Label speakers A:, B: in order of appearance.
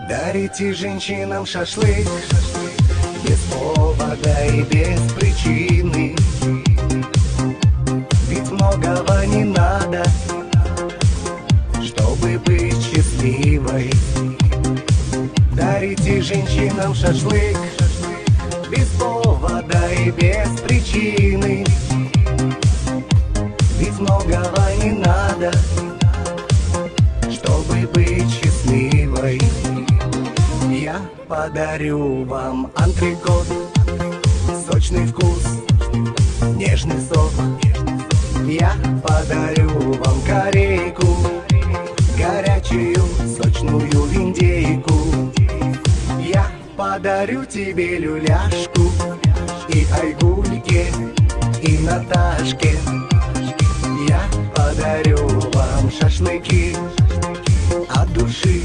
A: Дарите женщинам шашлык без повода и без причины. Ведь многого не надо, чтобы быть счастливой. Дарите женщинам шашлык без повода и без причины. Ведь многого не надо, чтобы быть счастливой. Я подарю вам антрекот, сочный вкус, нежный сок. Я подарю вам корейку, горячую, сочную индейку. Я подарю тебе люляшку и Айгульке, и Наташке. Я подарю вам шашлыки от души.